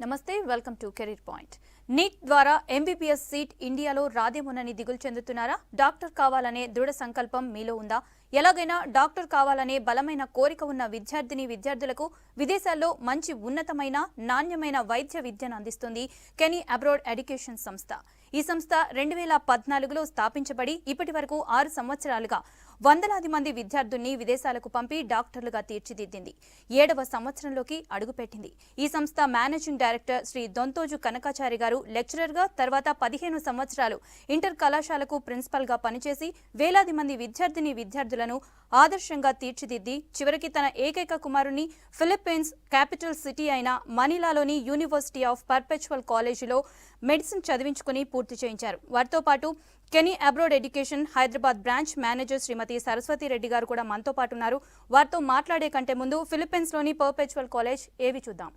నమస్తే welcome to career point. NEET ద్వారా MBBS seat ఇండియాలో రాదేమోనని దిగులు చెందుతున్నారా? డాక్టర్ కావాలనే దృఢ సంకల్పం మీలో ఉందా? ఎలాగైనా డాక్టర్ కావాలనే బలమైన కోరిక ఉన్న విద్యార్థులకు విదేశాల్లో మంచి ఉన్నతమైన నాణ్యమైన వైద్య విద్యను అందిస్తుంది కెనీ అబ్రాడ్ ఎడ్యుకేషన్ సంస్థ. ఈ సంస్థ 2014లో స్థాపించబడి ఇప్పటి వరకు 6 సంవత్సరాలుగా వందలాది మంది విద్యార్థుల్ని విదేశాలకు పంపి డాక్టర్లుగా తీర్చిదిద్దింది. 7వ సంవత్సరంలోకి అడుగుపెట్టింది. ఈ సంస్థ మేనేజింగ్ డైరెక్టర్ శ్రీ దొంతోజు కనకాచారి గారు లెక్చరర్గా, తర్వాత 15 సంవత్సరాలు ఇంటర్ కళాశాలకు ప్రిన్సిపల్గా పనిచేసి వేలాది మంది విద్యార్థులను ఆదర్శంగా తీర్చిదిద్ది చివరికి తన ఏకైక కుమారుని ఫిలిప్పీన్స్ క్యాపిటల్ సిటీ అయిన మనీలాలోని యూనివర్సిటీ ఆఫ్ పర్పెచువల్ కాలేజీలో మెడిసిన్ చదివించుకుని పూర్తి చేయించారు. వారితో పాటు Kenny abroad education Hyderabad branch manager Shrimati Saraswati Reddy గారు కూడా మనతో పాటు ఉన్నారు. వారితో మాట్లాడే కంటే ముందు ఫిలిప్పీన్స్లోని పర్పెచువల్ కాలేజ్ ఏవి చూద్దాం.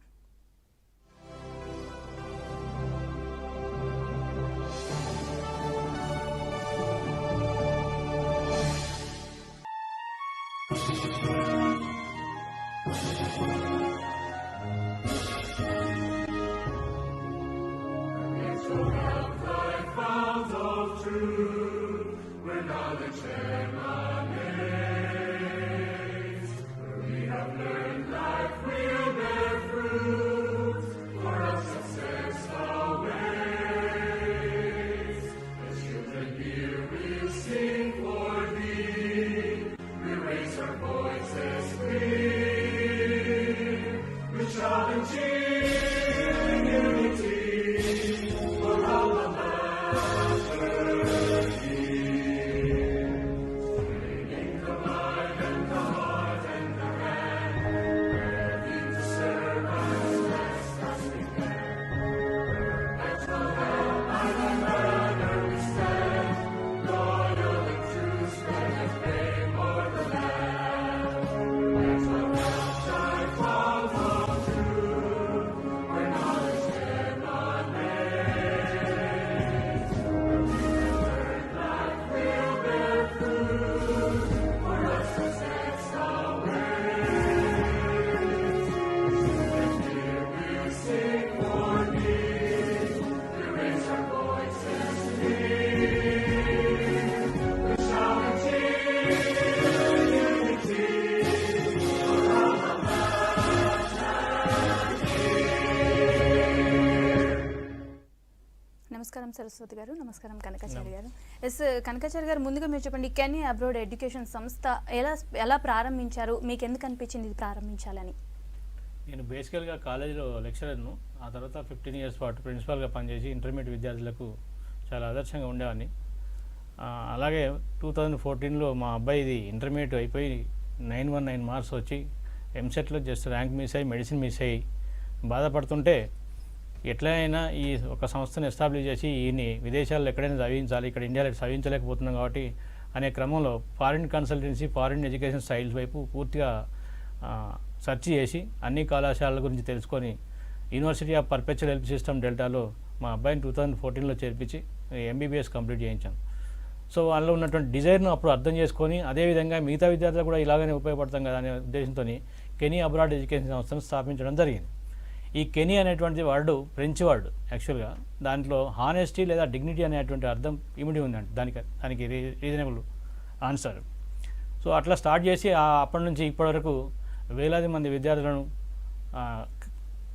నమస్కారం సరస్వతి గారు. నమస్కారం కనకాచారి గారు. కనకాచారి గారు, ముందుగా మీరు చెప్పండి, కెనీ అబ్రాడ్ ఎడ్యుకేషన్ సంస్థ ఎలా ప్రారంభించారు? మీకు ఎందుకు అనిపించింది ఇది ప్రారంభించాలని? నేను బేసికల్గా కాలేజీలో లెక్చరర్ను, ఆ తర్వాత 15 ఇయర్స్ పాటు ప్రిన్సిపాల్గా పనిచేసి ఇంటర్మీడియట్ విద్యార్థులకు చాలా ఆదర్శంగా ఉండేవాడిని. అలాగే 2014లో మా అబ్బాయిది ఇంటర్మీడియట్ అయిపోయి 919 మార్క్స్ వచ్చి ఎంసెట్లో జస్ట్ ర్యాంక్ మిస్ అయ్యి మెడిసిన్ మిస్ అయ్యి బాధపడుతుంటే ఎట్లయినా ఈ ఒక సంస్థను ఎస్టాబ్లిష్ చేసి ఈయన్ని విదేశాల్లో ఎక్కడైనా చదివించాలి, ఇక్కడ ఇండియాలో చదివించలేకపోతున్నాం కాబట్టి అనే క్రమంలో foreign consultancy, foreign education styles వైపు పూర్తిగా సెర్చ్ చేసి అన్ని కళాశాలల గురించి తెలుసుకొని university of perpetual health system డెల్టాలో మా అబ్బాయిని 2014లో చేర్పించి ఎంబీబీఎస్ కంప్లీట్ చేయించాను. సో వాళ్ళలో ఉన్నటువంటి డిజైర్ను అప్పుడు అర్థం చేసుకొని అదేవిధంగా మిగతా విద్యార్థులు కూడా ఇలాగనే ఉపయోగపడతాం కదా అనే ఉద్దేశంతో కెనీ అబ్రాడ్ ఎడ్యుకేషన్ సంస్థను స్థాపించడం జరిగింది. ఈ కెనీ అనేటువంటి వర్డ్ ఫ్రెంచ్ వర్డ్ యాక్చువల్గా, దాంట్లో హానెస్టీ లేదా డిగ్నిటీ అనేటువంటి అర్థం ఇమిడి ఉందండి. దానికి రీజనబుల్ ఆన్సర్. సో అట్లా స్టార్ట్ చేసి అప్పటి నుంచి ఇప్పటివరకు వేలాది మంది విద్యార్థులను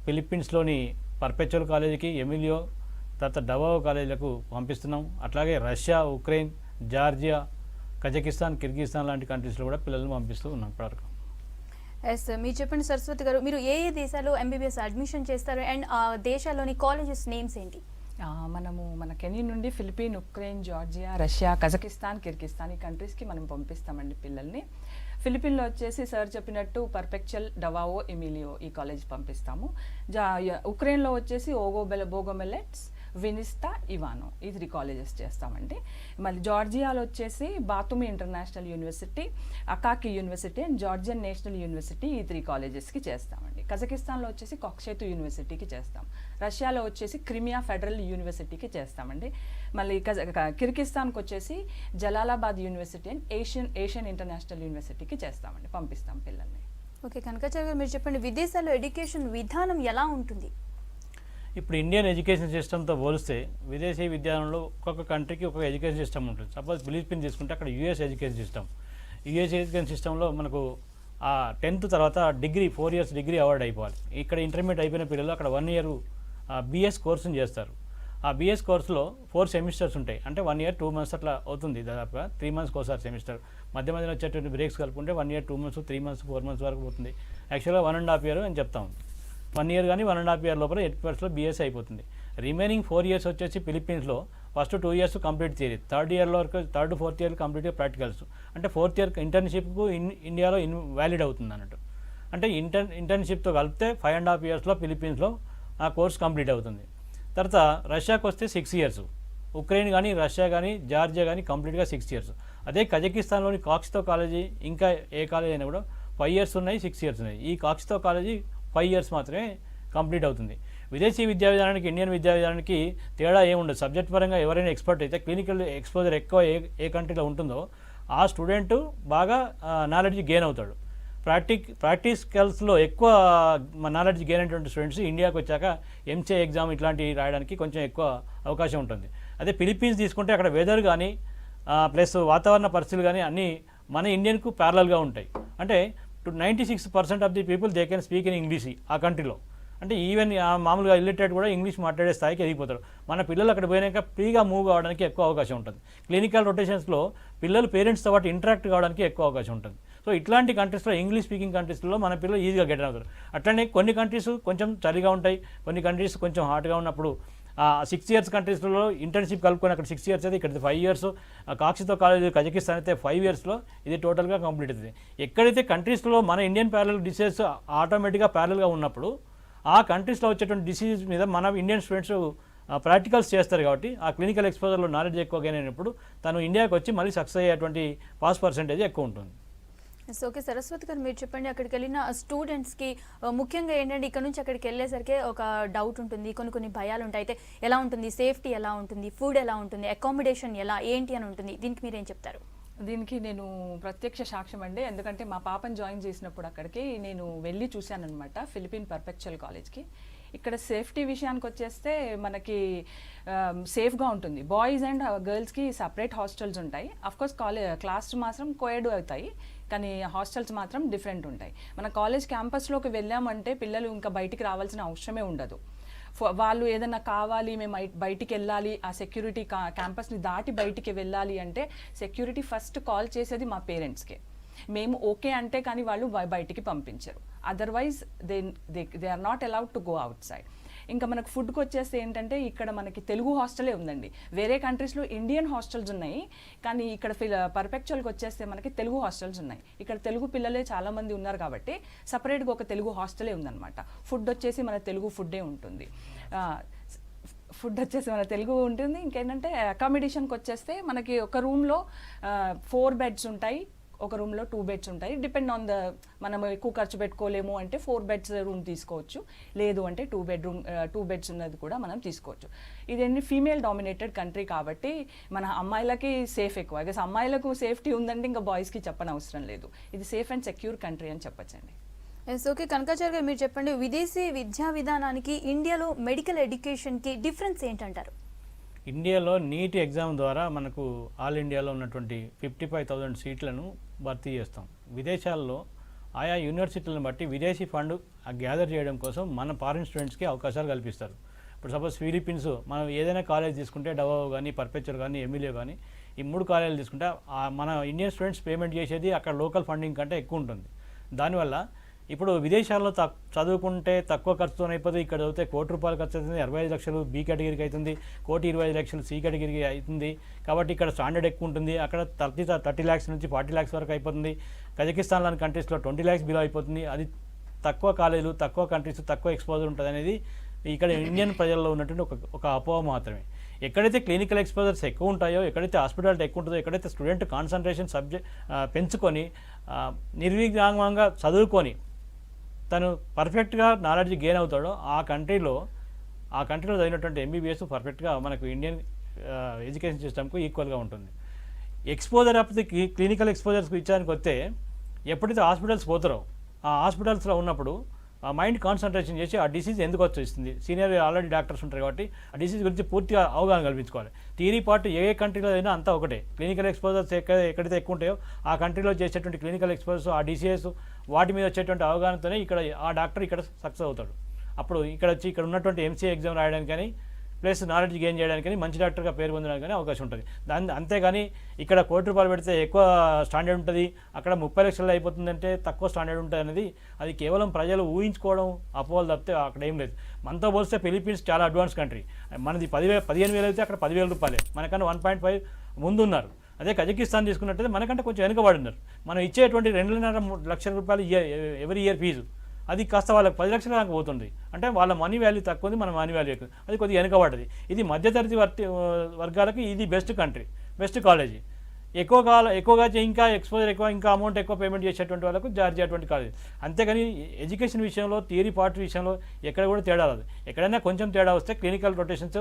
ఫిలిప్పీన్స్లోని పర్పెచువల్ కాలేజీకి, ఎమిలియో, తర్వాత డవావో కాలేజీలకు పంపిస్తున్నాం. అట్లాగే Russia, Ukraine, Georgia, Kazakhstan, Kyrgyzstan లాంటి కంట్రీస్లో కూడా పిల్లలను పంపిస్తూ ఉన్నాం ఇప్పటివరకు. మీరు చెప్పండి సరస్వతి గారు, మీరు ఏ దేశాల్లో ఎంబీబీఎస్ అడ్మిషన్ చేస్తారు అండ్ ఆ దేశాల్లోని కాలేజెస్ నేమ్స్ ఏంటి? మన కెనీ నుండి Philippine, Ukraine, Georgia, Russia, Kazakhstan, Kyrgyzstan ఈ కంట్రీస్కి మనం పంపిస్తామండి పిల్లల్ని. ఫిలిప్పీన్లో వచ్చేసి సార్ చెప్పినట్టు పర్పెచువల్, డవావో, ఎమిలియో ఈ కాలేజ్ పంపిస్తాము. ఉక్రెయిన్లో వచ్చేసి బోగోమెలెట్స్, వినిస్తా, ఇవానో ఈ 3 కాలేజెస్ చేస్తామండి. మళ్ళీ జార్జియాలో వచ్చేసి Batumi international university, Akaki university and Georgian national university ఈ 3 కాలేజెస్కి చేస్తామండి. కజకిస్తాన్లో వచ్చేసి కొక్షేతు యూనివర్సిటీకి చేస్తాం. రష్యాలో వచ్చేసి క్రిమియా ఫెడరల్ యూనివర్సిటీకి చేస్తామండి. మళ్ళీ కిర్గిస్తాన్కి వచ్చేసి Jalalabad university and Asian international యూనివర్సిటీకి చేస్తామండి, పంపిస్తాం పిల్లల్ని. ఓకే కనకాచారి గారు, మీరు చెప్పండి, విదేశాల్లో ఎడ్యుకేషన్ విధానం ఎలా ఉంటుంది? ఇప్పుడు ఇండియన్ ఎడ్యుకేషన్ సిస్టమ్తో పోలిస్తే విదేశీ విద్యాలయంలో ఒక్కొక్క కంట్రీకి ఒక్కొక్క ఎడ్యుకేషన్ సిస్టమ్ ఉంటుంది. సపోజ్ ఫిలిప్పీన్ తీసుకుంటే అక్కడ US education system. US education సిస్టంలో మనకు 10th తర్వాత డిగ్రీ 4 years డిగ్రీ అవార్డ్ అయిపోవాలి. ఇక్కడ ఇంటర్మీడియట్ అయిపోయిన పిల్లలు అక్కడ 1 year బీఎస్ కోర్సుని చేస్తారు. ఆ బీఎస్ కోర్సులో 4 semesters ఉంటాయి. అంటే 1 year 2 months అట్లా అవుతుంది. దాదాపుగా 3 months ఒకసారి సెమిస్టర్. మధ్య మధ్యలో వచ్చేటువంటి బ్రేక్స్ కలుపుకుంటే 1 year 2 months 3 months 4 months వరకు పోతుంది. యాక్చువల్గా 1.5 year అని చెప్తాం. 1 year కానీ 1.5 year లోపల 8 బీఎస్ అయిపోతుంది. రిమైనింగ్ 4 years వచ్చేసి ఫిలిప్పీన్స్లో first 2 years complete theory, 3rd year వరకు 3rd 4th year కంప్లీట్గా ప్రాక్టికల్స్. అంటే 4th year ఇంటర్న్షిప్కు ఇండియాలో వ్యాలిడ్ అవుతుంది అన్నట్టు. అంటే ఇంటర్న్షిప్తో కలిపితే 5.5 yearsలో ఫిలిప్పీన్స్లో ఆ కోర్స్ కంప్లీట్ అవుతుంది. తర్వాత రష్యాకి వస్తే 6 years, ఉక్రెయిన్ కానీ రష్యా కానీ జార్జియా కానీ కంప్లీట్గా 6 years. అదే కజకిస్తాన్లోని కాక్స్తో కాలేజీ ఇంకా ఏ కాలేజీ అయినా కూడా 5 years ఉన్నాయి, 6 years ఉన్నాయి. ఈ కాక్స్తో కాలేజీ 5 years మాత్రమే కంప్లీట్ అవుతుంది. విదేశీ విద్యా విధానానికి ఇండియన్ విద్యా విధానానికి తేడా ఏముండదు. సబ్జెక్ట్ పరంగా ఎవరైనా ఎక్స్పర్ట్ అయితే క్లినికల్ ఎక్స్పోజర్ ఎక్కువ ఏ కంట్రీలో ఉంటుందో ఆ స్టూడెంట్ బాగా నాలెడ్జ్ గెయిన్ అవుతాడు. ప్రాక్టికల్స్లో ఎక్కువ నాలెడ్జ్ గెయిన్ అయినటువంటి స్టూడెంట్స్ ఇండియాకి వచ్చాక ఎంసీఏ ఎగ్జామ్ ఇట్లాంటివి రాయడానికి కొంచెం ఎక్కువ అవకాశం ఉంటుంది. అదే ఫిలిప్పీన్స్ తీసుకుంటే అక్కడ వెదర్ కానీ ప్లస్ వాతావరణ పరిస్థితులు కానీ అన్నీ మన ఇండియన్కు ప్యారలల్గా ఉంటాయి. అంటే 96% of the people they can speak in English ఆ కంట్రీలో. అంటే ఈవెన్ మామూలుగా ఇల్లిటరేట్ కూడా ఇంగ్లీష్ మాట్లాడే స్థాయికి ఎదిగిపోతారు. మన పిల్లలు అక్కడ పోయినాక ఫ్రీగా మూవ్ కావడానికి ఎక్కువ అవకాశం ఉంటుంది. క్లినికల్ రొటేషన్స్లో పిల్లలు పేరెంట్స్తో పాటు ఇంటరాక్ట్ కావడానికి ఎక్కువ అవకాశం ఉంటుంది. సో ఇట్లాంటి కంట్రీస్లో ఇంగ్లీష్ స్పీకింగ్ కంట్రీస్లో మన పిల్లలు ఈజీగా గెట్ అవుతారు. అట్లనే కొన్ని కంట్రీస్ కొంచెం చలిగా ఉంటాయి, కొన్ని కంట్రీస్ కొంచెం హాట్గా ఉన్నప్పుడు 6 years కంట్రీస్లో ఇంటర్న్షిప్ కలుపుకొని అక్కడ 6 years అయితే ఇక్కడ 5 years. కాక్సితో కాలేజ్ కజకిస్తాన్ అయితే 5 yearsలో ఇది టోటల్గా కంప్లీట్ అవుతుంది. ఎక్కడైతే కంట్రీస్లో మన ఇండియన్ ప్యారలల్ డిసీజెస్ ఆటోమేటిక్గా ప్యారలల్గా ఉన్నప్పుడు ఆ కంట్రీస్లో వచ్చేటువంటి డిసీజ్ మీద మన ఇండియన్ స్టూడెంట్స్ ప్రాక్టికల్స్ చేస్తారు కాబట్టి ఆ క్లినికల్ ఎక్స్పోజర్లో నాలెడ్జ్ ఎక్కువ గెయిన్ అయినప్పుడు తను ఇండియాకి వచ్చి మళ్ళీ సక్సెస్ అయ్యేటువంటి పాస్ పర్సెంటేజ్ ఎక్కువ ఉంటుంది. ఓకే సరస్వతి గారు, మీరు చెప్పండి, అక్కడికి వెళ్ళిన స్టూడెంట్స్కి ముఖ్యంగా ఏంటంటే ఇక్కడ నుంచి అక్కడికి వెళ్ళేసరికి ఒక డౌట్ ఉంటుంది, కొన్ని భయాలు ఉంటాయి. అయితే ఎలా ఉంటుంది, సేఫ్టీ ఎలా ఉంటుంది, ఫుడ్ ఎలా ఉంటుంది, అకామిడేషన్ ఎలా ఏంటి అని ఉంటుంది, దీనికి మీరేం చెప్తారు? దీనికి నేను ప్రత్యక్ష సాక్ష్యం అండి. ఎందుకంటే మా పాపని జాయిన్ చేసినప్పుడు అక్కడికి నేను వెళ్ళి చూశానమాట ఫిలిప్పీన్ పర్పెక్చువల్ కాలేజ్కి. ఇక్కడ సేఫ్టీ విషయానికి వచ్చేస్తే మనకి సేఫ్గా ఉంటుంది. బాయ్స్ అండ్ గర్ల్స్కి సపరేట్ హాస్టల్స్ ఉంటాయి. అఫ్కోర్స్ క్లాస్ మాత్రం కోఎడ్ అవుతాయి, కానీ హాస్టల్స్ మాత్రం డిఫరెంట్ ఉంటాయి. మన కాలేజ్ క్యాంపస్లోకి వెళ్ళామంటే పిల్లలు ఇంకా బయటికి రావాల్సిన అవసరమే ఉండదు. వాళ్ళు ఏదైనా కావాలి, మేము బయటికి వెళ్ళాలి, ఆ సెక్యూరిటీ క్యాంపస్ని దాటి బయటికి వెళ్ళాలి అంటే సెక్యూరిటీ ఫస్ట్ కాల్ చేసేది మా పేరెంట్స్కే. మేము ఓకే అంటే కానీ వాళ్ళు బయటికి పంపించరు. Otherwise they are not allowed to go అవుట్ సైడ్. ఇంకా మనకు ఫుడ్కి వచ్చేస్తే ఏంటంటే ఇక్కడ మనకి తెలుగు హాస్టలే ఉందండి. వేరే కంట్రీస్లో ఇండియన్ హాస్టల్స్ ఉన్నాయి, కానీ ఇక్కడ పర్ఫెక్చువల్కి వచ్చేస్తే మనకి తెలుగు హాస్టల్స్ ఉన్నాయి. ఇక్కడ తెలుగు పిల్లలే చాలామంది ఉన్నారు కాబట్టి సపరేట్గా ఒక తెలుగు హాస్టలే ఉందన్నమాట. ఫుడ్ వచ్చేసి మన తెలుగు ఫుడ్డే ఉంటుంది. ఇంకేంటంటే అకామిడేషన్కి వచ్చేస్తే మనకి ఒక రూమ్లో 4 beds ఉంటాయి, ఒక రూమ్లో 2 beds ఉంటాయి. డిపెండ్ ఆన్ మనం ఎక్కువ ఖర్చు పెట్టుకోలేము అంటే 4 beds రూమ్ తీసుకోవచ్చు, లేదు అంటే 2 beds ఉన్నది కూడా మనం తీసుకోవచ్చు. ఇదేంటి ఫీమేల్ డామినేటెడ్ కంట్రీ కాబట్టి మన అమ్మాయిలకి సేఫ్ ఎక్కువ. ఐ గెస్ అమ్మాయిలకు సేఫ్టీ ఉందంటే ఇంకా బాయ్స్కి చెప్పనవసరం లేదు. ఇది సేఫ్ అండ్ సెక్యూర్ కంట్రీ అని చెప్పచ్చండి. ఓకే కనకాచార్య గారు, మీరు చెప్పండి, విదేశీ విద్యా విధానానికి ఇండియాలో మెడికల్ ఎడ్యుకేషన్కి డిఫరెన్స్ ఏంటంటారు? ఇండియాలో నీట్ ఎగ్జామ్ ద్వారా మనకు ఆల్ ఇండియాలో ఉన్నటువంటి 55,000 సీట్లను భర్తీ చేస్తాం. విదేశాల్లో ఆయా యూనివర్సిటీలను బట్టి విదేశీ ఫండ్ గ్యాదర్ చేయడం కోసం మన ఫారిన్ స్టూడెంట్స్కి అవకాశాలు కల్పిస్తారు. ఇప్పుడు సపోజ్ ఫిలిప్పీన్స్ మనం ఏదైనా కాలేజ్ తీసుకుంటే డవావో కానీ పర్పెచువల్ కానీ ఎమిలియో కానీ ఈ 3 కాలేజీలు తీసుకుంటే మన ఇండియన్ స్టూడెంట్స్ పేమెంట్ చేసేది అక్కడ లోకల్ ఫండింగ్ కంటే ఎక్కువ ఉంటుంది. దానివల్ల ఇప్పుడు విదేశాల్లో చదువుకుంటే తక్కువ ఖర్చుతో అయిపోతుంది. ఇక్కడ చదివితే ₹1,00,00,000 ఖర్చు అవుతుంది, 65 లక్షలు బి కేటగిరీకి అవుతుంది, 1,25 లక్షలు సి కేటగిరీకి అవుతుంది. కాబట్టి ఇక్కడ స్టాండర్డ్ ఎక్కువ ఉంటుంది. అక్కడ 30 lakhs నుంచి 40 lakhs వరకు అయిపోతుంది. కజకిస్తాన్ లాంటి కంట్రీస్లో 20 lakhs బిలో అయిపోతుంది. అది తక్కువ కాలేజీలు, తక్కువ కంట్రీస్, తక్కువ ఎక్స్పోజర్ ఉంటుంది అనేది ఇక్కడ ఇండియన్ ప్రజల్లో ఉన్నటువంటి ఒక అపోహ మాత్రమే. ఎక్కడైతే క్లినికల్ ఎక్స్పోజర్స్ ఎక్కువ ఉంటాయో, ఎక్కడైతే హాస్పిటాలిటీ ఎక్కువ ఉంటుందో, ఎక్కడైతే స్టూడెంట్ కాన్సన్ట్రేషన్ పెంచుకొని నిర్విఘ్నంగా చదువుకొని తను పర్ఫెక్ట్గా నాలెడ్జ్ గెయిన్ అవుతాడో ఆ కంట్రీలో చదివినటువంటి ఎంబీబీఎస్ పర్ఫెక్ట్గా మనకు ఇండియన్ ఎడ్యుకేషన్ సిస్టమ్కు ఈక్వల్గా ఉంటుంది. ఎక్స్పోజర్ ఆఫ్ ది క్లినికల్ ఎక్స్పోజర్స్కి ఇచ్చానికి వస్తే ఎప్పుడైతే హాస్పిటల్స్ పోతారో ఆ హాస్పిటల్స్లో ఉన్నప్పుడు ఆ మైండ్ కాన్సన్ట్రేషన్ చేసి ఆ డిసీజ్ ఎందుకు వచ్చేస్తుంది, సీనియర్ ఆల్రెడీ డాక్టర్స్ ఉంటారు కాబట్టి ఆ డిసీజ్ గురించి పూర్తిగా అవగాహన కల్పించుకోవాలి. థియరీ పార్ట్ ఏ కంట్రీలో అయినా అంతా ఒకటే, క్లినికల్ ఎక్స్పోజర్స్ ఎక్కడైతే ఎక్కువ ఉంటాయో ఆ కంట్రీలో చేసేటువంటి క్లినికల్ ఎక్స్పోజర్స్, ఆ డిసీజెస్ వాటి మీద వచ్చేటువంటి అవగాహనతోనే ఇక్కడ ఆ డాక్టర్ ఇక్కడ సక్సెస్ అవుతాడు. అప్పుడు ఇక్కడ వచ్చి ఇక్కడ ఉన్నటువంటి ఎంసీఏ ఎగ్జామ్ రాయడానికి కానీ ప్లస్ నాలెడ్జ్ గెయిన్ చేయడానికి మంచి డాక్టర్గా పేరు పొందడానికి కానీ అవకాశం ఉంటుంది. అంతేగాని ఇక్కడ ₹1,00,00,000 పెడితే ఎక్కువ స్టాండర్డ్ ఉంటుంది, అక్కడ 30 లక్షలు అయిపోతుందంటే తక్కువ స్టాండర్డ్ ఉంటుంది అనేది అది కేవలం ప్రజలు ఊహించుకోవడం అపోహలు తప్పితే అక్కడ ఏం లేదు. మనతో పోలిస్తే ఫిలిప్పీన్స్ చాలా అడ్వాన్స్ కంట్రీ. మనది 15,000 అయితే అక్కడ ₹10,000, మనకన్నా 1.5 ముందు ఉన్నారు. అదే కజకిస్తాన్ తీసుకున్నట్టయితే మనకంటే కొంచెం వెనుకబడి ఉన్నారు. మనం ఇచ్చేటువంటి ₹2.5 లక్షల ఎవరీ ఇయర్ ఫీజు అది కాస్త వాళ్ళకి 10 లక్షల దాకా పోతుంది. అంటే వాళ్ళ మనీ వాల్యూ తక్కువ ఉంది, మన మనీ వాల్యూ ఎక్కువ, అది కొద్దిగా వెనుకబడ్డది. ఇది మధ్యతరగతి వర్గాలకి ఇది బెస్ట్ కంట్రీ, బెస్ట్ కాలేజీ. ఎక్కువగా ఇంకా ఎక్స్పోజర్ ఎక్కువ, ఇంకా అమౌంట్ ఎక్కువ పేమెంట్ చేసేటువంటి వాళ్ళకు జార్జియా అటువంటి కాలేజ్. అంతేగాని ఎడ్యుకేషన్ విషయంలో, థియరీ పార్ట్ విషయంలో ఎక్కడ కూడా తేడా రాదు. ఎక్కడైనా కొంచెం తేడా వస్తే క్లినికల్ రొటేషన్స్,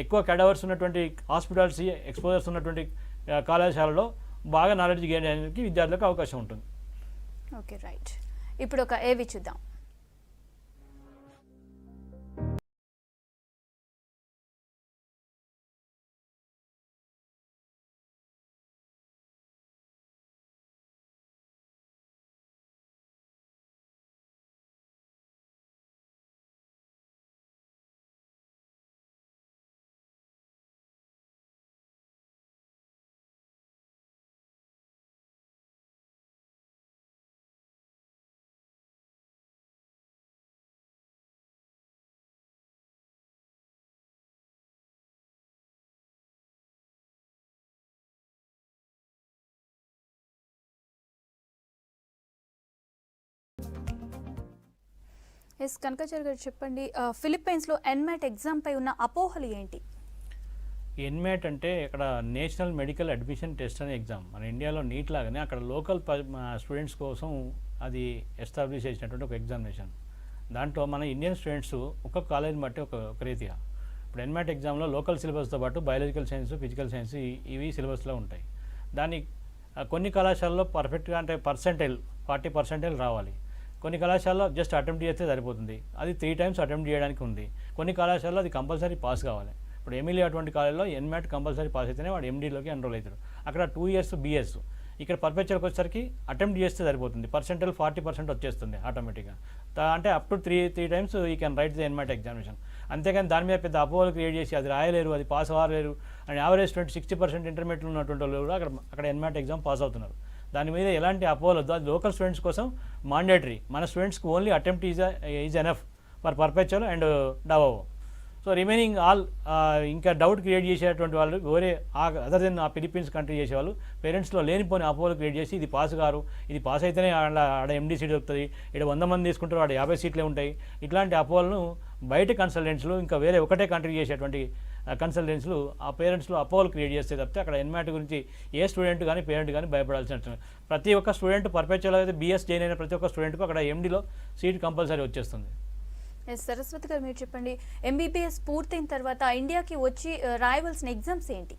ఎక్కువ క్యాడవర్స్ ఉన్నటువంటి హాస్పిటల్స్, ఎక్స్పోజర్స్ ఉన్నటువంటి కళాశాలలో బాగా నాలెడ్జ్ గెయిన్ చేయడానికి విద్యార్థులకు అవకాశం ఉంటుంది. Okay, right. ఇప్పుడు ఒక ఏవి చూద్దాం. ఎస్ కనకాచారి గారు చెప్పండి, ఫిలిప్పైన్స్లో ఎన్మాట్ ఎగ్జామ్పై ఉన్న అపోహలు ఏంటి? ఎన్మాట్ అంటే ఇక్కడ నేషనల్ మెడికల్ అడ్మిషన్ టెస్ట్ అనే ఎగ్జామ్. మన ఇండియాలో నీట్ లాగానే అక్కడ లోకల్ స్టూడెంట్స్ కోసం అది ఎస్టాబ్లిష్ చేసినటువంటి ఒక ఎగ్జామినేషన్. దాంట్లో మన ఇండియన్ స్టూడెంట్స్ ఒక్కొక్క కాలేజీని బట్టి ఒక రీతిగా. ఇప్పుడు ఎన్మాట్ ఎగ్జామ్లో లోకల్ సిలబస్తో పాటు బయాలజికల్ సైన్స్, ఫిజికల్ సైన్స్ ఇవి సిలబస్లో ఉంటాయి. దాన్ని కొన్ని కళాశాలలో పర్ఫెక్ట్గా అంటే 40% రావాలి. కొన్ని కళాశాలలో జస్ట్ అటెంప్ట్ చేస్తే సరిపోతుంది, అది 3 times అటెంప్ట్ చేయడానికి ఉంది. కొన్ని కళాశాలలో అది కంపల్సరీ పాస్ కావాలి. ఇప్పుడు ఎమ్మెల్యే అటువంటి కాలేజీలో ఎన్మాట్ కంపల్సరీ పాస్ అయితేనే వాడు ఎండీలోకి ఎన్రోల్ అవుతాడు. అక్కడ 2 years బిఎస్. ఇక్కడ పర్ఫెక్చర్కి వచ్చేసరికి అటెంప్ట్ చేస్తే సరిపోతుంది, 40% వచ్చేస్తుంది ఆటోమేటిక్గా. అంటే up to 3 times you can write the ఎన్మాట్ examination. అంతేగాని దాని మీద పెద్ద అపోహలు క్రియేట్ చేసి అది రాయలేరు, అది పాస్ అవ్వలేరు అండ్ యావరేజ్ 60% ఇంటర్మీడియట్ ఉన్నటువంటి వాళ్ళు కూడా అక్కడ ఎన్మాట్ ఎగ్జామ్ పాస్ అవుతున్నారు. దాని మీద ఎలాంటి అపోహలు వద్దు. అది లోకల్ స్టూడెంట్స్ కోసం మాండేటరీ. మన స్టూడెంట్స్కి only attempt is enough for perpetual and Davao. So remaining all ఇంకా డౌట్ క్రియేట్ చేసేటువంటి వాళ్ళు వేరే అదర్ దెన్ ఆ ఫిలిప్పీన్స్ కంట్రీ చేసేవాళ్ళు పేరెంట్స్లో లేనిపోని అపోహలు క్రియేట్ చేసి ఇది పాస్ గారు, ఇది పాస్ అయితేనే ఆడ ఎండీ సీట్ దొరుకుతుంది, ఇక్కడ 100 మంది తీసుకుంటారు, ఆడ 50 సీట్లే ఉంటాయి. ఇట్లాంటి అపోహలను బయట కన్సల్టెంట్స్లు ఇంకా వేరే ఒకటే కంట్రీ చేసేటువంటి కన్సల్టెన్స్లు ఆ పేరెంట్స్లో అపోహలు క్రియేట్ చేస్తే తప్పితే అక్కడ ఎన్మాట్ గురించి ఏ స్టూడెంట్ కానీ పేరెంట్ కానీ భయపడాల్సిన అవసరం. ప్రతి ఒక్క స్టూడెంట్ పర్ఫెక్చువల్ అయితే బీఎస్ జాయిన్ అయిన ప్రతి ఒక్క స్టూడెంట్కు అక్కడ ఎండీలో సీట్ కంపల్సరీ వచ్చేస్తుంది. సరస్వతి గారు మీరు చెప్పండి, ఎంబీబీఎస్ పూర్తయిన తర్వాత ఇండియాకి వచ్చి రాయవలసిన ఎగ్జామ్స్ ఏంటి?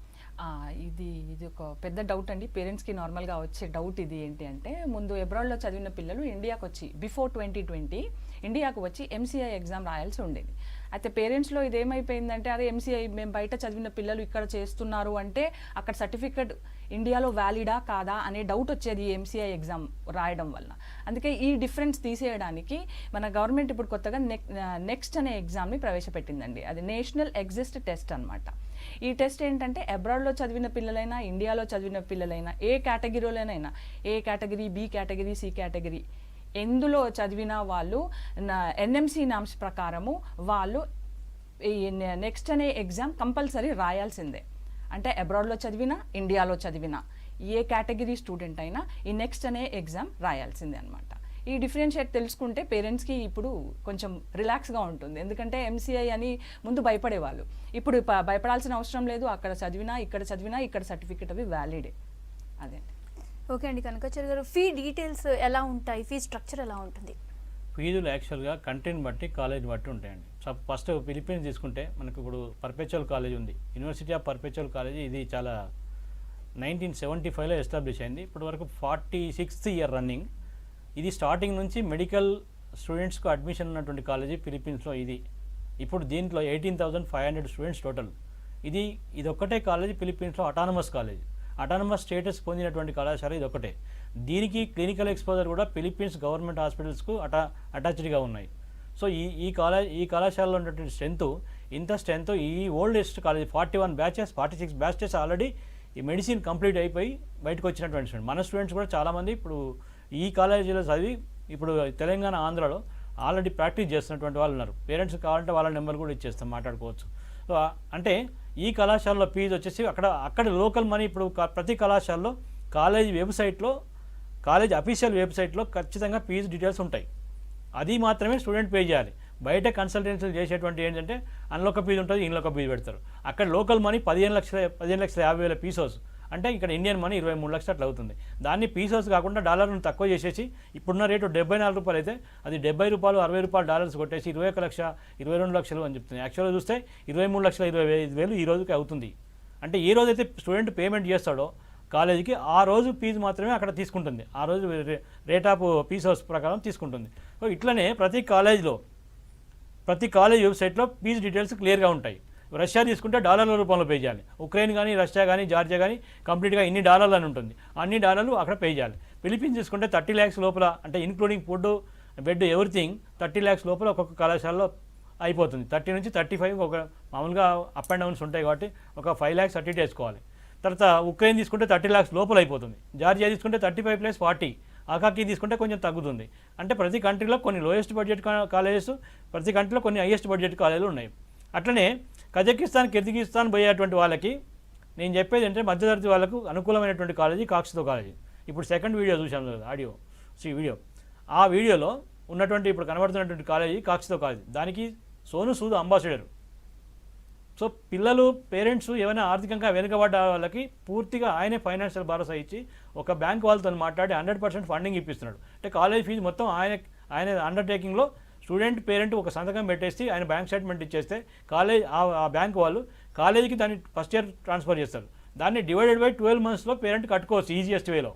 ఇది ఒక పెద్ద డౌట్ అండి. పేరెంట్స్కి నార్మల్గా వచ్చే డౌట్ ఇది ఏంటి అంటే, ముందు అబ్రాడ్లో చదివిన పిల్లలు ఇండియాకి వచ్చి బిఫోర్ 2020 ఇండియాకు వచ్చి ఎంసీఐ ఎగ్జామ్ రాయాల్సి ఉండేది. అయితే పేరెంట్స్లో ఇదేమైపోయిందంటే, అదే ఎంసీఐ మేము బయట చదివిన పిల్లలు ఇక్కడ చేస్తున్నారు అంటే అక్కడ సర్టిఫికెట్ ఇండియాలో వ్యాలిడా కాదా అనే డౌట్ వచ్చేది ఎంసీఐ ఎగ్జామ్ రాయడం వల్ల. అందుకే ఈ డిఫరెన్స్ తీసేయడానికి మన గవర్నమెంట్ ఇప్పుడు కొత్తగా నెక్స్ట్ అనే ఎగ్జామ్ని ప్రవేశపెట్టిందండి. అది నేషనల్ ఎగ్జిస్ట్ టెస్ట్ అనమాట. ఈ టెస్ట్ ఏంటంటే అబ్రాడ్లో చదివిన పిల్లలైనా ఇండియాలో చదివిన పిల్లలైనా ఏ కేటగిరీలోనైనా, A category, B category, C category ఎందులో చదివిన వాళ్ళు ఎన్ఎంసీ నామ్స్ ప్రకారము వాళ్ళు ఈ నెక్స్ట్ అనే ఎగ్జామ్ కంపల్సరీ రాయాల్సిందే. అంటే అబ్రాడ్లో చదివినా ఇండియాలో చదివినా ఏ కేటగిరీ స్టూడెంట్ అయినా ఈ నెక్స్ట్ అనే ఎగ్జామ్ రాయాల్సిందే అనమాట. ఈ డిఫరెన్షియేట్ తెలుసుకుంటే పేరెంట్స్కి ఇప్పుడు కొంచెం రిలాక్స్గా ఉంటుంది. ఎందుకంటే ఎంసీఐ అని ముందు భయపడేవాళ్ళు, ఇప్పుడు భయపడాల్సిన అవసరం లేదు. అక్కడ చదివినా ఇక్కడ చదివినా ఇక్కడ సర్టిఫికెట్ అవి వ్యాలిడే. అదే. ఓకే అండి. కనకాచారి గారు, ఫీ డీటెయిల్స్ ఎలా ఉంటాయి, ఫీ స్ట్రక్చర్ ఎలా ఉంటుంది? ఫీజులు యాక్చువల్గా కంట్రీని బట్టి కాలేజ్ బట్టి ఉంటాయండి. ఫస్ట్ ఫిలిప్పీన్స్ తీసుకుంటే మనకు ఇప్పుడు పర్పెచువల్ కాలేజ్ ఉంది, యూనివర్సిటీ ఆఫ్ పర్పెచువల్ కాలేజ్. ఇది చాలా 1975లో ఎస్టాబ్లిష్ అయింది. ఇప్పటి వరకు 46th year రన్నింగ్. ఇది స్టార్టింగ్ నుంచి మెడికల్ స్టూడెంట్స్కు అడ్మిషన్ ఉన్నటువంటి కాలేజీ ఫిలిప్పీన్స్లో ఇది. ఇప్పుడు దీంట్లో 18,500 స్టూడెంట్స్ టోటల్. ఇదొక్కటే కాలేజీ ఫిలిప్పీన్స్లో అటానమస్ కాలేజ్, అటానమస్ స్టేటస్ పొందినటువంటి కళాశాల ఇదొక్కటే. దీనికి క్లినికల్ ఎక్స్పోజర్ కూడా ఫిలిప్పీన్స్ గవర్నమెంట్ హాస్పిటల్స్కు అటాచ్డ్గా ఉన్నాయి. సో ఈ కళాశాలలో ఉన్నటువంటి స్ట్రెంత్ ఈ oldest college 41 batches 46 batches already ఈ మెడిసిన్ కంప్లీట్ అయిపోయి బయటకు వచ్చినటువంటి స్టూడెంట్. మన స్టూడెంట్స్ కూడా చాలామంది ఇప్పుడు ఈ కాలేజీలో చదివి ఇప్పుడు తెలంగాణ ఆంధ్రాలో ఆల్రెడీ ప్రాక్టీస్ చేస్తున్నటువంటి వాళ్ళు ఉన్నారు. పేరెంట్స్ కావాలంటే వాళ్ళ నెంబర్ కూడా ఇచ్చేస్తాం, మాట్లాడుకోవచ్చు. సో అంటే ఈ కళాశాలలో ఫీజు వచ్చేసి అక్కడ లోకల్ మనీ ఇప్పుడు ప్రతి కళాశాలలో కాలేజ్ అఫీషియల్ వెబ్సైట్లో ఖచ్చితంగా ఫీజు డీటెయిల్స్ ఉంటాయి. అది మాత్రమే స్టూడెంట్ పే చేయాలి. బయట కన్సల్టెన్సీలు చేసేటువంటి ఏంటంటే అందులో ఒక ఫీజు ఉంటుంది, ఇందులో ఒక ఫీజు పెడతారు. అక్కడ లోకల్ మనీ 15,50,000 పీసోస్, అంటే ఇక్కడ ఇండియన్ మనీ 23 లక్షలు అట్లా అవుతుంది. దాన్ని పీసోస్ కాకుండా డాలర్ను తక్కువ చేసేసి ఇప్పుడున్న రేటు 74 రూపాయలు అయితే అది 70 రూపాయలు 60 రూపాయలు డాలర్స్ కొట్టేసి 21 లక్ష 22 లక్షలు అని చెప్తుంది. యాక్చువల్గా చూస్తే 23,25,000 ఈ రోజుకి అవుతుంది. అంటే ఏ రోజైతే స్టూడెంట్ పేమెంట్ చేస్తాడో కాలేజీకి ఆ రోజు ఫీజు మాత్రమే అక్కడ తీసుకుంటుంది, ఆ రోజు రేట్ ఆఫ్ పీసోస్ ప్రకారం తీసుకుంటుంది. సో ఇట్లనే ప్రతి కాలేజ్ వెబ్సైట్లో ఫీజు డీటెయిల్స్ క్లియర్గా ఉంటాయి. రష్యా తీసుకుంటే డాలర్ల రూపంలో పే చేయాలి. ఉక్రెయిన్ కానీ రష్యా కానీ జార్జియా కానీ కంప్లీట్గా ఇన్ని డాలర్లు అని ఉంటుంది, అన్ని డాలర్లు అక్కడ పే చేయాలి. ఫిలిప్పీన్స్ తీసుకుంటే 30 lakhs లోపల, అంటే including food bed everything 30 lakhs లోపల ఒక్కొక్క కళాశాలలో అయిపోతుంది. 30 నుంచి 35 ఒక మామూలుగా అప్ అండ్ డౌన్స్ ఉంటాయి కాబట్టి ఒక 5 lakhs అటు ఇటు వేసుకోవాలి. తర్వాత ఉక్రెయిన్ తీసుకుంటే 30 lakhs లోపల అయిపోతుంది. జార్జియా తీసుకుంటే 35 + 40, ఆకాకి తీసుకుంటే కొంచెం తగ్గుతుంది. అంటే ప్రతి కంట్రీలో కొన్ని లోయెస్ట్ బడ్జెట్ కాలేజెస్, ప్రతి కంట్రీలో కొన్ని హైయెస్ట్ బడ్జెట్ కాలేజీలు ఉన్నాయి. అట్లనే కజకిస్తాన్ కిర్గిజిస్తాన్ పోయేటువంటి వాళ్ళకి నేను చెప్పేది ఏంటంటే మధ్యతరగతి వాళ్ళకు అనుకూలమైనటువంటి కాలేజీ కాక్స్తో కాలేజీ. ఇప్పుడు సెకండ్ వీడియో చూసాను కదా, వీడియో, ఆ వీడియోలో ఉన్నటువంటి ఇప్పుడు కనబడుతున్నటువంటి కాలేజీ కాక్స్తో కాలేజీ. దానికి Sonu Sood ambassador. So parents ఏమైనా ఆర్థికంగా వెనుకబడ్డ వాళ్ళకి పూర్తిగా ఆయనే ఫైనాన్షియల్ భరోసా ఇచ్చి ఒక బ్యాంక్ వాళ్ళతో మాట్లాడి 100% ఫండింగ్ ఇప్పిస్తున్నాడు. అంటే కాలేజ్ ఫీజు మొత్తం ఆయన అండర్టేకింగ్లో స్టూడెంట్ పేరెంట్ ఒక సంతకం పెట్టేసి ఆయన బ్యాంక్ స్టేట్మెంట్ ఇచ్చేస్తే ఆ బ్యాంక్ వాళ్ళు కాలేజీకి దాన్ని ఫస్ట్ ఇయర్ ట్రాన్స్ఫర్ చేస్తారు. దాన్ని డివైడెడ్ బై 12 monthsలో పేరెంట్ కట్టుకోవచ్చు ఈజియెస్ట్ వేలో.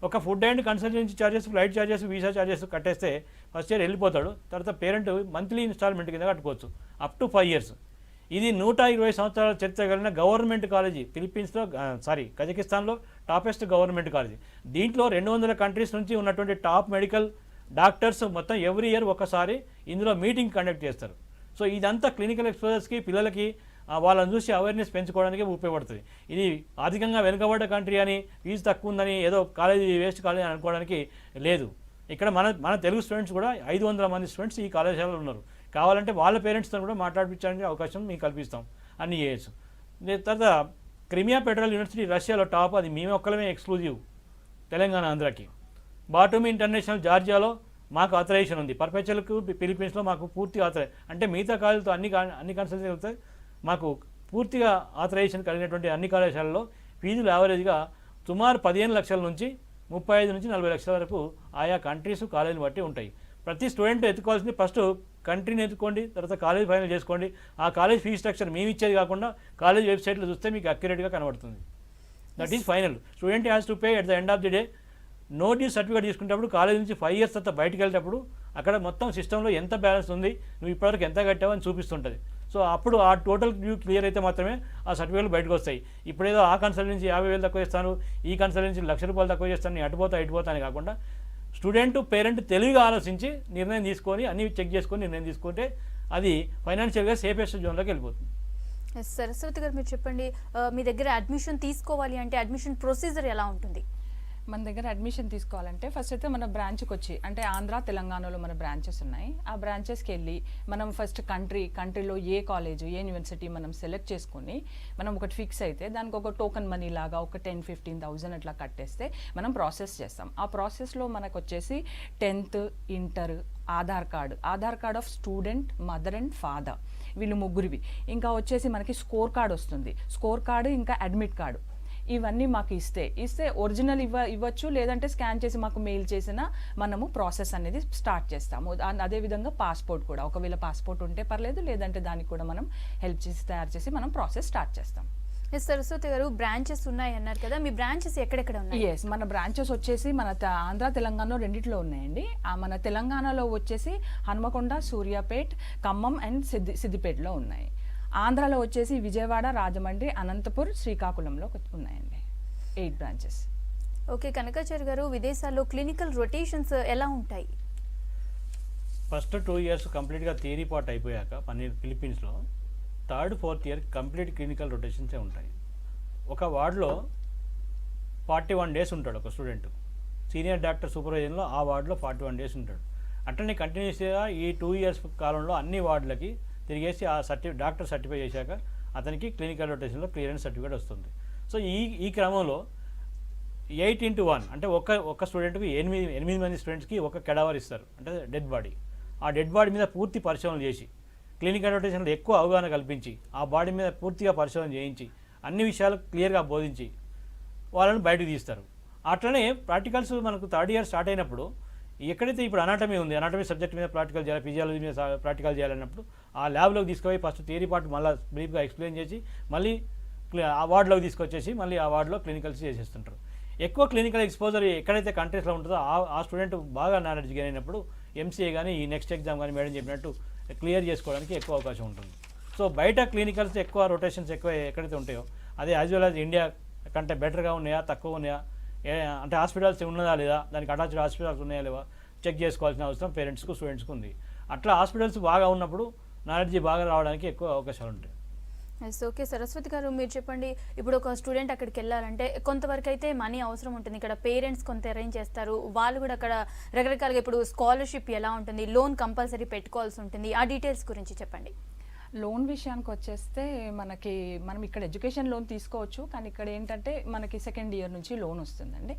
ఒక food and consultancy charges, flight charges, visa charges కట్టేస్తే ఫస్ట్ ఇయర్ వెళ్ళిపోతాడు. తర్వాత పేరెంట్ మంత్లీ ఇన్స్టాల్మెంట్ కింద కట్టుకోవచ్చు అప్ టు 5 years. ఇది 120 సంవత్సరాల చరిత్ర కలిగిన గవర్నమెంట్ కాలేజీ ఫిలిప్పీన్స్లో, కజకిస్తాన్లో టాపెస్ట్ గవర్నమెంట్ కాలేజీ. దీంట్లో 200 కంట్రీస్ నుంచి ఉన్నటువంటి టాప్ మెడికల్ డాక్టర్స్ మొత్తం ఎవ్రీ ఇయర్ ఒకసారి ఇందులో మీటింగ్ కండక్ట్ చేస్తారు. సో ఇదంతా క్లినికల్ ఎక్స్పోజర్స్కి పిల్లలకి వాళ్ళని చూసి అవేర్నెస్ పెంచుకోవడానికి ఉపయోగపడుతుంది. ఇది ఆర్థికంగా వెనుకబడ్డ కంట్రీ అని ఫీజు తక్కువ ఉందని ఏదో కాలేజీ వేస్ట్ కాలేజీ అనుకోవడానికి లేదు. ఇక్కడ మన తెలుగు స్టూడెంట్స్ కూడా 500 మంది స్టూడెంట్స్ ఈ కళాశాలలో ఉన్నారు. కావాలంటే వాళ్ళ పేరెంట్స్తో కూడా మాట్లాడించడానికి అవకాశం మీకు కల్పిస్తాం, అన్నీ చేయొచ్చు. తర్వాత క్రిమియా ఫెడరల్ యూనివర్సిటీ రష్యాలో టాప్, అది మేము ఒక్కలమే ఎక్స్క్లూజివ్ తెలంగాణ ఆంధ్రాకి. బాటూమి ఇంటర్నేషనల్ జార్జియాలో మాకు ఆథరైజేషన్ ఉంది. పర్పెచువల్కు ఫిలిప్పీన్స్లో మాకు పూర్తి అంటే మిగతా కాలేజీలతో అన్ని కన్సల్టెన్సీలతో మాకు పూర్తిగా ఆథరైజేషన్ కలిగినటువంటి అన్ని కళాశాలలో ఫీజులు యావరేజ్గా సుమారు 15 లక్షల నుంచి 35 నుంచి 40 లక్షల వరకు ఆయా కంట్రీస్ కాలేజీని బట్టి ఉంటాయి. ప్రతి స్టూడెంట్ ఎత్తుకోవాల్సింది ఫస్ట్ కంట్రీని ఎత్తుకోండి, తర్వాత కాలేజ్ ఫైనల్ చేసుకోండి. ఆ కాలేజ్ ఫీ స్ట్రక్చర్ మేము ఇచ్చేది కాకుండా కాలేజ్ వెబ్సైట్లో చూస్తే మీకు అక్యురేట్గా కనబడుతుంది. That is final. Student has to pay at the end of the day. No due certificate తీసుకునేటప్పుడు కాలేజ్ నుంచి 5 years తర్వాత బయటకు వెళ్ళేటప్పుడు అక్కడ మొత్తం సిస్టంలో ఎంత బ్యాలెన్స్ ఉంది, నువ్వు ఇప్పటివరకు ఎంత కట్టావు అని చూపిస్తుంటుంది. సో అప్పుడు ఆ టోటల్ డ్యూ క్లియర్ అయితే మాత్రమే ఆ సర్టిఫికేట్లు బయటకు వస్తాయి. ఇప్పుడేదో ఆ కన్సల్టెన్సీ 50,000 తక్కువ చేస్తాను, ఈ కన్సల్టెన్సీ ₹1,00,000 తక్కువ చేస్తాను, నేను అటుపోతా అని కాకుండా స్టూడెంట్ పేరెంట్ తెలివిగా ఆలోచించి నిర్ణయం తీసుకొని అన్ని చెక్ చేసుకొని నిర్ణయం తీసుకుంటే అది ఫైనాన్షియల్గా సేఫెస్ట్ జోన్లోకి వెళ్ళిపోతుంది. సరస్వతి గారు మీరు చెప్పండి, మీ దగ్గర అడ్మిషన్ తీసుకోవాలి అంటే అడ్మిషన్ ప్రొసీజర్ ఎలా ఉంటుంది? మన దగ్గర అడ్మిషన్ తీసుకోవాలంటే ఫస్ట్ అయితే మన బ్రాంచ్కి వచ్చి, అంటే ఆంధ్ర తెలంగాణలో మన బ్రాంచెస్ ఉన్నాయి, ఆ బ్రాంచెస్కి వెళ్ళి మనం ఫస్ట్ కంట్రీలో ఏ కాలేజ్ ఏ యూనివర్సిటీ మనం సెలెక్ట్ చేసుకొని మనం ఒకటి ఫిక్స్ అయితే దానికి ఒక టోకన్ మనీ లాగా ఒక 10,000-15,000 అట్లా కట్టేస్తే మనం ప్రాసెస్ చేస్తాం. ఆ ప్రాసెస్లో మనకు వచ్చేసి 10th inter Aadhaar card of student, mother and father, వీళ్ళు ముగ్గురివి. ఇంకా వచ్చేసి మనకి స్కోర్ కార్డ్ వస్తుంది, స్కోర్ కార్డు ఇంకా అడ్మిట్ కార్డు, ఇవన్నీ మాకు ఇస్తే ఒరిజినల్ ఇవ్వచ్చు, లేదంటే స్కాన్ చేసి మాకు మెయిల్ చేసినా మనము ప్రాసెస్ అనేది స్టార్ట్ చేస్తాము. అదేవిధంగా పాస్పోర్ట్ కూడా, ఒకవేళ పాస్పోర్ట్ ఉంటే పర్లేదు, లేదంటే దానికి కూడా మనం హెల్ప్ చేసి తయారు చేసి మనం ప్రాసెస్ స్టార్ట్ చేస్తాం. సరస్వతి గారు బ్రాంచెస్ ఉన్నాయి అన్నారు కదా, మీ బ్రాంచెస్ ఎక్కడెక్కడ ఉన్నాయి? ఎస్, మన బ్రాంచెస్ వచ్చేసి మన ఆంధ్ర తెలంగాణలో రెండిట్లో ఉన్నాయండి. మన తెలంగాణలో వచ్చేసి హన్మకొండ, సూర్యాపేట్, ఖమ్మం అండ్ సిద్దిపేటలో ఉన్నాయి. ఆంధ్రాలో వచ్చేసి విజయవాడ, రాజమండ్రి, అనంతపూర్, శ్రీకాకుళంలో ఉన్నాయండి 8 బ్రాంచెస్. ఓకే కనకాచారి గారు, విదేశాల్లో క్లినికల్ రొటేషన్స్ ఎలా ఉంటాయి? ఫస్ట్ 2 years కంప్లీట్గా థియరీ పార్ట్ అయిపోయాక ఫిలిప్పీన్స్లో 3rd 4th year complete clinical రొటేషన్సే ఉంటాయి. ఒక వార్డులో 41 days ఉంటాడు ఒక స్టూడెంట్. సీనియర్ డాక్టర్ సూపర్వైజన్లో ఆ వార్డులో 41 days ఉంటాడు. అట్లనే కంటిన్యూస్గా ఈ 2 years కాలంలో అన్ని వార్డులకి తిరిగేసి ఆ డాక్టర్ సర్టిఫై చేశాక అతనికి క్లినికల్ రొటేషన్లో క్లియరెన్స్ సర్టిఫికేట్ వస్తుంది. సో ఈ క్రమంలో 8x1 అంటే ఒక స్టూడెంట్కి 8 మంది స్టూడెంట్స్కి ఒక కెడావర్ ఇస్తారు, అంటే డెడ్ బాడీ. ఆ డెడ్ బాడీ మీద పూర్తి పరిశోధన చేసి క్లినికల్ రొటేషన్లో ఎక్కువ అవగాహన కల్పించి ఆ బాడీ మీద పూర్తిగా పరిశోధన చేయించి అన్ని విషయాలు క్లియర్గా బోధించి వాళ్ళని బయటకు తీస్తారు. అట్లనే ప్రాక్టికల్స్ మనకు 3rd year స్టార్ట్ అయినప్పుడు ఎక్కడైతే ఇప్పుడు అనాటమీ ఉంది, అనాటమీ సబ్జెక్ట్ మీద ప్రాక్టికల్ చేయాలి, ఫిజియాలజీ మీద ప్రాక్టికల్ చేయాలన్నప్పుడు ఆ ల్యాబ్లోకి తీసుకుపోయి ఫస్ట్ థియరీ పార్ట్ మళ్ళీ బ్రీఫ్గా ఎక్స్ప్లెయిన్ చేసి మళ్ళీ ఆ వార్డులోకి తీసుకొచ్చేసి మళ్ళీ ఆ వార్డులో క్లినికల్స్ చేసేస్తుంటారు. ఎక్కువ క్లినికల్ ఎక్స్పోజర్ ఎక్కడైతే కంట్రీస్లో ఉంటుందో ఆ స్టూడెంట్ బాగా నాలెడ్జ్ గెయిన్ అయినప్పుడు ఎంసీఏ కానీ ఈ నెక్స్ట్ ఎగ్జామ్ కానీ మేడం చెప్పినట్టు క్లియర్ చేసుకోవడానికి ఎక్కువ అవకాశం ఉంటుంది. సో బయట క్లినికల్స్ ఎక్కువ రొటేషన్స్ ఎక్కువ ఎక్కడైతే ఉంటాయో అదే యాజ్ వెల్ యాజ్ ఇండియా కంటే బెటర్గా ఉన్నాయా తక్కువ ఉన్నాయా, అంటే హాస్పిటల్స్ ఉన్నదా లేదా, దానికి అటాచ్డ్ హాస్పిటల్స్ ఉన్నాయా లేవా చెక్ చేసుకోవాల్సిన అవసరం పేరెంట్స్కు స్టూడెంట్స్కి ఉంది. అట్లా హాస్పిటల్స్ బాగా ఉన్నప్పుడు నాలెడ్జ్ బాగా రావడానికి ఎక్కువ అవకాశాలు ఉంటాయి. ఓకే సరస్వతి గారు, మీరు చెప్పండి, ఇప్పుడు ఒక స్టూడెంట్ అక్కడికి వెళ్ళాలంటే కొంతవరకు అయితే మనీ అవసరం ఉంటుంది. ఇక్కడ పేరెంట్స్ కొంత అరేంజ్ చేస్తారు, వాళ్ళు కూడా అక్కడ రకరకాలుగా ఇప్పుడు స్కాలర్షిప్ ఎలా ఉంటుంది, లోన్ కంపల్సరీ పెట్టుకోవాల్సి ఉంటుంది, ఆ డీటెయిల్స్ గురించి చెప్పండి. లోన్ విషయానికి వచ్చేస్తే మనం ఇక్కడ ఎడ్యుకేషన్ లోన్ తీసుకోవచ్చు, కానీ ఇక్కడ ఏంటంటే మనకి 2nd year నుంచి లోన్ వస్తుందండి.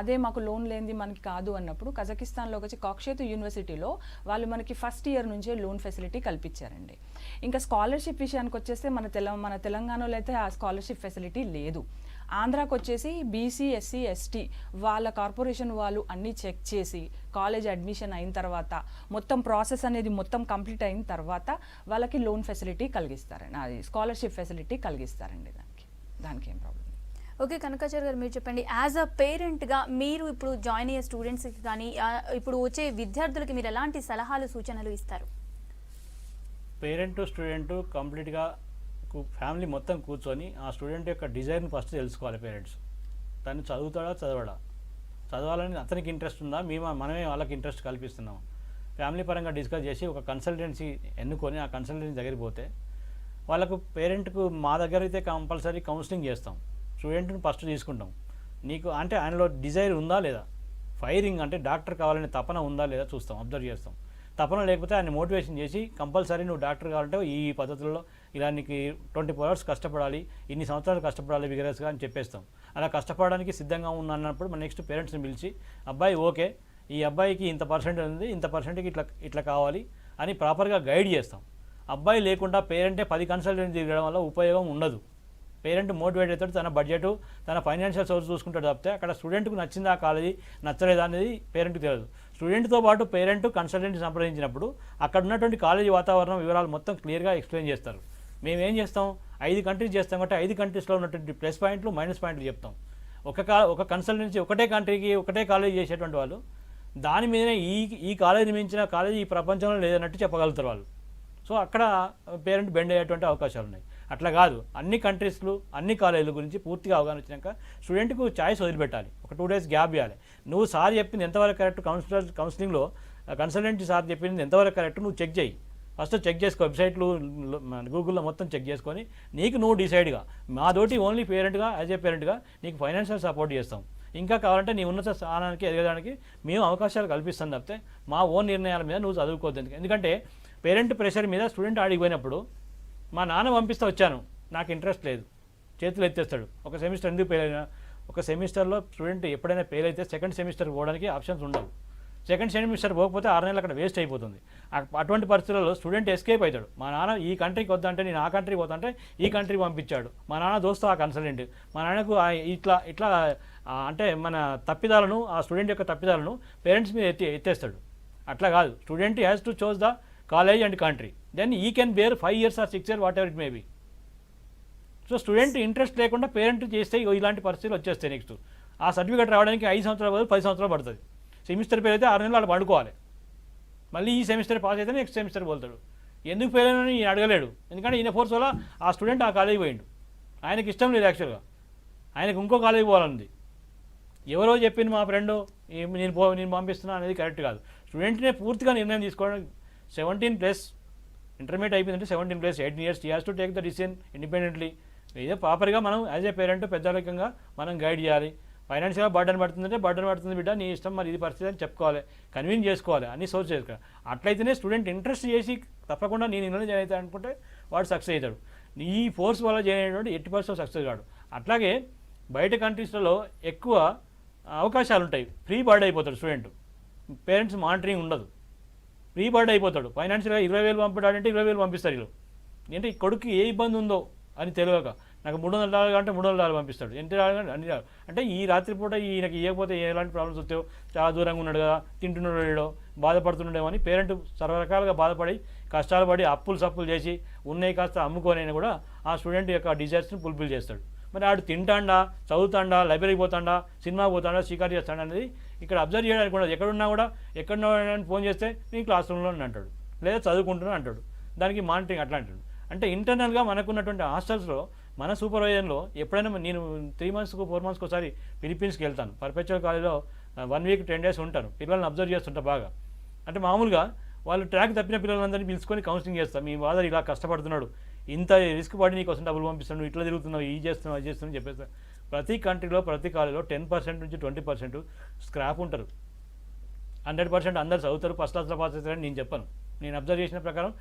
అదే మాకు లోన్ లేనిది మనకి కాదు అన్నప్పుడు కజకిస్తాన్లోకి వచ్చి కాక్షేతు యూనివర్సిటీలో వాళ్ళు మనకి 1st year నుంచే లోన్ ఫెసిలిటీ కల్పించారండి. ఇంకా స్కాలర్షిప్ విషయానికి వచ్చేస్తే మన తెలంగాణలో అయితే ఆ స్కాలర్షిప్ ఫెసిలిటీ లేదు. ఆంధ్రాకి వచ్చేసి బీసీ, ఎస్సీ, ఎస్టీ వాళ్ళ కార్పొరేషన్ వాళ్ళు అన్నీ చెక్ చేసి కాలేజ్ అడ్మిషన్ అయిన తర్వాత మొత్తం ప్రాసెస్ అనేది మొత్తం కంప్లీట్ అయిన తర్వాత వాళ్ళకి లోన్ ఫెసిలిటీ కలిగిస్తారండి, అది స్కాలర్షిప్ ఫెసిలిటీ కలిగిస్తారండి. దానికి ఏం ప్రాబ్లం. ఓకే కనకాచారి గారు, మీరు చెప్పండి, యాజ్ అ పేరెంట్గా మీరు ఇప్పుడు జాయిన్ అయ్యే స్టూడెంట్స్కి కానీ ఇప్పుడు వచ్చే విద్యార్థులకి మీరు ఎలాంటి సలహాలు సూచనలు ఇస్తారు? పేరెంట్ స్టూడెంట్ కంప్లీట్గా ఫ్యామిలీ మొత్తం కూర్చొని ఆ స్టూడెంట్ యొక్క డిజైర్ని ఫస్ట్ తెలుసుకోవాలి. పేరెంట్స్ తను చదవాలని అతనికి ఇంట్రెస్ట్ ఉందా, మనమే వాళ్ళకి ఇంట్రెస్ట్ కల్పిస్తున్నాం. ఫ్యామిలీ పరంగా డిస్కస్ చేసి ఒక కన్సల్టెన్సీ ఎన్నుకొని ఆ కన్సల్టెన్సీ దగ్గరికి పోతే వాళ్ళకు పేరెంట్కు మా దగ్గర అయితే కంపల్సరీ కౌన్సిలింగ్ చేస్తాం. స్టూడెంట్ని ఫస్ట్ తీసుకుంటాం, నీకు అంటే ఆయనలో డిజైర్ ఉందా లేదా, ఫైరింగ్ అంటే డాక్టర్ కావాలనే తపన ఉందా లేదా చూస్తాం, అబ్జర్వ్ చేస్తాం. తపన లేకపోతే ఆయన మోటివేషన్ చేసి కంపల్సరీ నువ్వు డాక్టర్ కావాలంటే ఈ పద్ధతుల్లో ఇలా నీకు 24 hours కష్టపడాలి, ఇన్ని సంవత్సరాలు కష్టపడాలి విగరస్గా అని చెప్పేస్తాం. అలా కష్టపడడానికి సిద్ధంగా ఉన్నప్పుడు మన నెక్స్ట్ పేరెంట్స్ని పిలిచి అబ్బాయి ఓకే ఈ అబ్బాయికి ఇంత పర్సెంట్ ఉంది, ఇంత పర్సెంట్కి ఇట్లా కావాలి అని ప్రాపర్గా గైడ్ చేస్తాం. అబ్బాయి లేకుండా పేరెంటే 10 కన్సల్టెంట్ తిరగడం వల్ల ఉపయోగం ఉండదు. పేరెంట్ మోటివేట్ అవుతాడు, తన బడ్జెట్ తన ఫైనాన్షియల్ సోర్స్ చూసుకుంటాడు తప్పితే అక్కడ స్టూడెంట్కు నచ్చిందా ఆ కాలేజీ నచ్చలేదా అనేది పేరెంట్కి తెలియదు. స్టూడెంట్తో పాటు పేరెంట్ కన్సల్టెంట్ని సంప్రదించినప్పుడు అక్కడ ఉన్నటువంటి కాలేజీ వాతావరణం వివరాలు మొత్తం క్లియర్గా ఎక్స్ప్లెయిన్ చేస్తారు. మేము ఏం చేస్తాం, 5 కంట్రీస్ చేస్తాం కాబట్టి 5 కంట్రీస్లో ఉన్నటువంటి ప్లస్ పాయింట్లు మైనస్ పాయింట్లు చెప్తాం. ఒక కన్సల్టెన్సీ ఒకటే కంట్రీకి ఒకటే కాలేజీ చేసేటువంటి వాళ్ళు దాని మీదనే ఈ కాలేజీ మించిన కాలేజీ ఈ ప్రపంచంలో లేదన్నట్టు చెప్పగలుగుతారు వాళ్ళు. సో అక్కడ పేరెంట్ బెండ్ అయ్యేటువంటి అవకాశాలు ఉన్నాయి. అట్లా కాదు, అన్ని కంట్రీస్లు అన్ని కాలేజీల గురించి పూర్తిగా అవగాహన వచ్చినాక స్టూడెంట్కు ఛాయిస్ వదిలిపెట్టాలి, ఒక 2 days గ్యాప్ ఇవ్వాలి. నువ్వు సార్ చెప్పింది ఎంతవరకు కరెక్ట్, కౌన్సిలింగ్లో కన్సల్టెంట్ సార్ చెప్పింది ఎంతవరకు కరెక్ట్ నువ్వు చెక్ చేయి. ఫస్ట్ చెక్ చేసుకో, వెబ్సైట్లు గూగుల్లో మొత్తం చెక్ చేసుకొని నీకు నువ్వు డిసైడ్గా మాతోటి ఓన్లీ పేరెంట్గా యాజ్ ఏ పేరెంట్గా నీకు ఫైనాన్షియల్ సపోర్ట్ చేస్తాం. ఇంకా కావాలంటే నీ ఉన్నత స్థానానికి ఎదగడానికి మేము అవకాశాలు కల్పిస్తాం తప్పితే మా ఓన్ నిర్ణయాల మీద నువ్వు చదువుకోవద్దు. ఎందుకంటే పేరెంట్ ప్రెషర్ మీద స్టూడెంట్ ఆడిపోయినప్పుడు మా నాన్న పంపిస్తే వచ్చాను నాకు ఇంట్రెస్ట్ లేదు చేతులు ఎత్తేస్తాడు. ఒక సెమిస్టర్ ఎందుకు ఫెయిల్ అయినా, ఒక సెమిస్టర్లో స్టూడెంట్ ఎప్పుడైనా ఫెయిల్ అయితే 2nd semester పోవడానికి ఆప్షన్స్ ఉండవు. 2nd semester పోకపోతే 6 నెలలు అక్కడ వేస్ట్ అయిపోతుంది. అటువంటి పరిస్థితుల్లో స్టూడెంట్ ఎస్కేప్ అవుతాడు. మా నాన్న ఈ కంట్రీకి వద్దంటే నేను ఆ కంట్రీకి పోతుంటే ఈ కంట్రీ పంపించాడు, మా నాన్న దోస్తు ఆ కన్సల్టెంట్, మా నాన్నకు ఇట్లా అంటే మన తప్పిదాలను ఆ స్టూడెంట్ యొక్క తప్పిదాలను పేరెంట్స్ మీద ఎత్తేస్తాడు. అట్లా కాదు, student has to choose the college and country, then he can bear 5 years or 6 years whatever it may be. So student interest లేకుండా పేరెంట్ చేస్తే ఇగో ఇలాంటి పరిస్థితులు వచ్చేస్తాయి. నెక్స్ట్ ఆ సర్టిఫికేట్ రావడానికి 5 సంవత్సరాల బదులు 10 సంవత్సరాలు పడుతుంది. సెమిస్టర్ పేరు అయితే 6 నెలలు వాళ్ళు పండుకోవాలి. మళ్ళీ ఈ సెమిస్టర్ పాస్ అయితే నెక్స్ట్ సెమిస్టర్ పోతాడు. ఎందుకు ఫెయిల్ అయినా ఈయన అడగలేడు, ఎందుకంటే ఈయన ఫోర్స్ వల్ల ఆ స్టూడెంట్ ఆ కాలేజీ పోయిండు. ఆయనకి ఇష్టం లేదు, యాక్చువల్గా ఆయనకు ఇంకో కాలేజీ పోవాలన్నది. ఎవరో చెప్పింది మా ఫ్రెండ్ నేను పంపిస్తున్నా అనేది కరెక్ట్ కాదు. స్టూడెంట్నే పూర్తిగా నిర్ణయం తీసుకోవడం. 17+ ఇంటర్మీడియట్ అయిపోయిందంటే 17+ 18 years he has to take the decision independently. ఇదే ప్రాపర్గా మనం యాజ్ ఏ పేరెంట్ పెద్దరికంగా మనం గైడ్ చేయాలి. ఫైనాన్షియల్గా బర్డన్ పడుతుందంటే బర్డన్ పడుతుంది బిడ్డ, నీ ఇష్టం, మరి ఇది పరిస్థితి అని చెప్పుకోవాలి, కన్విన్స్ చేసుకోవాలి, అన్ని సోర్స్ చేసుకోవాలి. అట్లయితేనే స్టూడెంట్ ఇంట్రెస్ట్ చేసి తప్పకుండా నేను ఇందులో జాయిన్ అవుతాను అనుకుంటే వాడు సక్సెస్ అవుతాడు. ఈ ఫోర్స్ వల్ల జాయిన్ అయినటువంటి 80% సక్సెస్ కాడు. అట్లాగే బయట కంట్రీస్లలో ఎక్కువ అవకాశాలు ఉంటాయి, ఫ్రీ బర్డ్ అయిపోతాడు స్టూడెంట్, పేరెంట్స్ మానిటరింగ్ ఉండదు, ఫ్రీ బర్డ్ అయిపోతాడు. ఫైనాన్షియల్గా 20,000 పంపడాలంటే 20,000 పంపిస్తారు వీళ్ళు. అంటే ఈ కొడుకు ఏ ఇబ్బంది ఉందో అని తెలియక నాకు $300 అంటే $300 పంపిస్తాడు, ఎంత రాగానే అన్ని రాదు. అంటే ఈ రాత్రిపూట ఈయనకి ఇవ్వకపోతే ఎలాంటి ప్రాబ్లమ్స్ వస్తాయో, చాలా దూరంగా ఉన్నాడు కదా, తింటున్నాడో, బాధపడుతున్నాడేమో అని పేరెంట్ సర్వరకాలుగా బాధపడి కష్టాలు పడి అప్పులు సప్పులు చేసి ఉన్నాయి కాస్త అమ్ముకోనైనా కూడా ఆ స్టూడెంట్ యొక్క డిజైర్స్ని ఫుల్ఫిల్ చేస్తాడు. మరి ఆడు తింటాడా, చదువుతాడా, లైబ్రరీకి పోతాడా, సినిమాకి పోతాడా, షికారు చేస్తాడా అనేది ఇక్కడ అబ్జర్వ్ చేయడానికి కూడా ఎక్కడున్నా కూడా ఎక్కడున్నా ఫోన్ చేస్తే నీ క్లాస్ రూమ్లో అంటాడు, లేదా చదువుకుంటున్నా అంటాడు. దానికి మానిటరింగ్ అట్లా అంటాడు. అంటే ఇంటర్నల్గా మనకున్నటువంటి హాస్టల్స్లో మన సూపర్వైజన్లో ఎప్పుడైనా నేను 3 months 4 months ఒకసారి ఫిలిప్పీన్స్కి వెళ్తాను. పర్పెచువల్ కాలేజ్లో 1 week 10 days ఉంటాను. పిల్లల్ని అబ్జర్వ్ చేస్తుంటా బాగా. అంటే మామూలుగా వాళ్ళు ట్రాక్ తప్పిన పిల్లలందరినీ పిలుచుకొని కౌన్సిలింగ్ చేస్తాను. మీ ఫాదర్ ఇలా కష్టపడుతున్నాడు, ఇంత రిస్క్ పడి నీకోసం డబ్బులు పంపిస్తున్నాడు, ఇట్లా తిరుగుతున్నావు, ఈ చేస్తున్నావు, అది చేస్తున్నావు చెప్పేస్తాను. ప్రతి కంట్రీలో ప్రతి కాలేజ్లో 10% నుంచి 20% స్క్రాప్ ఉంటారు. 100% అందరు చదువుతారు, ఫస్ట్ క్లాస్లో పాస్ అవుతారని నేను చెప్పను. నేను అబ్జర్వ్ చేసిన ప్రకారం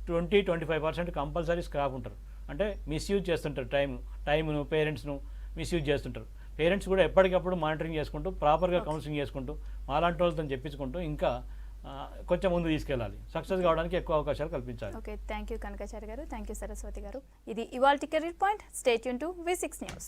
20-25% కంపల్సరీ స్క్రాప్ ఉంటారు. అంటే మిస్యూజ్ చేస్తుంటారు, టైమును పేరెంట్స్ను మిస్యూజ్ చేస్తుంటారు. పేరెంట్స్ కూడా ఎప్పటికప్పుడు మానిటరింగ్ చేసుకుంటూ ప్రాపర్గా కౌన్సిలింగ్ చేసుకుంటూ మాలాంటి వాళ్ళతో చెప్పించుకుంటూ ఇంకా కొంచెం ముందు తీసుకెళ్ళాలి. సక్సెస్ కావడానికి ఎక్కువ అవకాశాలు కల్పించాలి. ఓకే, థ్యాంక్ యూ కనకాచారి గారు, థ్యాంక్ యూ సరస్వతి గారు. ఇది ఇవాల్టి career point. Stay tune to V6 News.